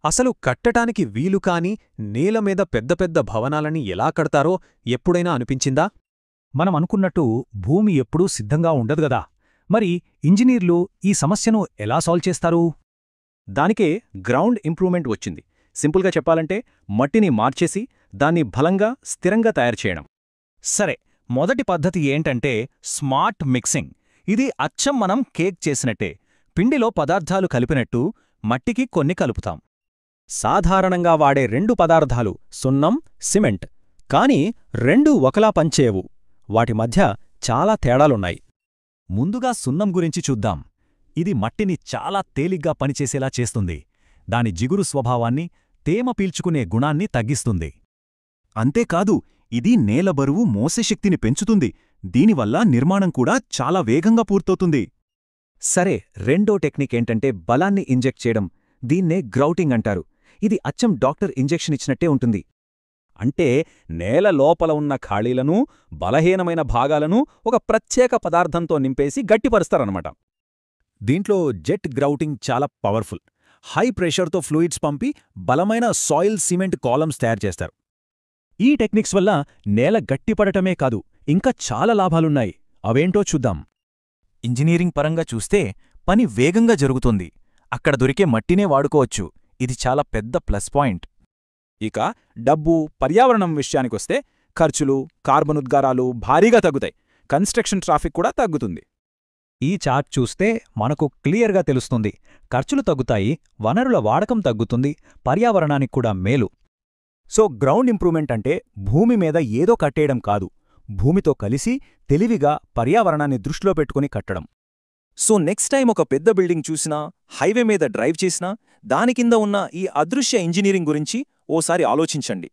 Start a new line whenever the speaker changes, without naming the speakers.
అసలు కట్టటానికి వీలుకాని నేలమీద పెద్ద పెద్ద భవనాలని ఎలా కడతారో ఎప్పుడైనా అనిపించిందా?
మనం అనుకున్నట్టు భూమి ఎప్పుడూ సిద్ధంగా ఉండదుగదా. మరి ఇంజనీర్లు ఈ సమస్యను ఎలా సాల్వ్ చేస్తారు?
దానికే గ్రౌండ్ ఇంప్రూవ్మెంట్ వచ్చింది. సింపుల్గా చెప్పాలంటే మట్టిని మార్చేసి దాన్ని బలంగా స్థిరంగా తయారుచేయడం.
సరే, మొదటి పద్ధతి ఏంటంటే స్మార్ట్ మిక్సింగ్. ఇది అచ్చం మనం కేక్ చేసినట్టే. పిండిలో పదార్థాలు కలిపినట్టు మట్టికి కొన్ని కలుపుతాం.
సాధారణంగా వాడే రెండు పదార్థాలు సున్నం, సిమెంట్. కాని రెండూ ఒకలా పనిచేయవు. వాటి మధ్య చాలా తేడాలున్నాయి.
ముందుగా సున్నం గురించి చూద్దాం. ఇది మట్టిని చాలా తేలిగ్గా పనిచేసేలా చేస్తుంది. దాని జిగురు స్వభావాన్ని, తేమ పీల్చుకునే గుణాన్ని తగ్గిస్తుంది.
అంతేకాదు, ఇది నేల బరువు మోసే శక్తిని పెంచుతుంది. దీనివల్ల నిర్మాణం కూడా చాలా వేగంగా పూర్తవుతుంది.
సరే, రెండో టెక్నిక్ ఏంటంటే బలాన్ని ఇంజెక్ట్ చేయడం. దీన్నే గ్రౌటింగ్ అంటారు. ఇది అచ్చం డాక్టర్ ఇంజెక్షన్ ఇచ్చినట్టే ఉంటుంది.
అంటే నేల లోపల ఉన్న ఖాళీలను, బలహీనమైన భాగాలను ఒక ప్రత్యేక పదార్థంతో నింపేసి గట్టిపరుస్తారన్నమాట.
దీంట్లో జెట్ గ్రౌటింగ్ చాలా పవర్ఫుల్. హై ప్రెషర్తో ఫ్లూయిడ్స్ పంపి బలమైన సాయిల్ సిమెంట్ కాలమ్స్ తయారు చేస్తారు. ఈ టెక్నిక్స్ వల్ల నేల గట్టిపడటమే కాదు, ఇంకా చాలా లాభాలున్నాయి. అవేంటో చూద్దాం. ఇంజనీరింగ్ పరంగా చూస్తే పని వేగంగా జరుగుతుంది. అక్కడ దొరికే మట్టినే వాడుకోవచ్చు. ఇది చాలా పెద్ద ప్లస్ పాయింట్.
ఇక డబ్బు, పర్యావరణం విషయానికొస్తే ఖర్చులు, కార్బన్ ఉద్గారాలు భారీగా తగ్గుతాయి. కన్స్ట్రక్షన్ ట్రాఫిక్ కూడా తగ్గుతుంది.
ఈ చార్ట్ చూస్తే మనకు క్లియర్గా తెలుస్తుంది. ఖర్చులు తగ్గుతాయి, వనరుల వాడకం తగ్గుతుంది, పర్యావరణానికి కూడా మేలు.
సో గ్రౌండ్ ఇంప్రూవ్మెంట్ అంటే భూమి మీద ఏదో కట్టేయడం కాదు, భూమితో కలిసి తెలివిగా పర్యావరణాన్ని దృష్టిలో పెట్టుకుని కట్టడం. సో నెక్స్ట్ టైం ఒక పెద్ద బిల్డింగ్ చూసినా, హైవే మీద డ్రైవ్ చేసినా, దాని కింద ఉన్న ఈ అదృశ్య ఇంజనీరింగ్ గురించి ఓసారి ఆలోచించండి.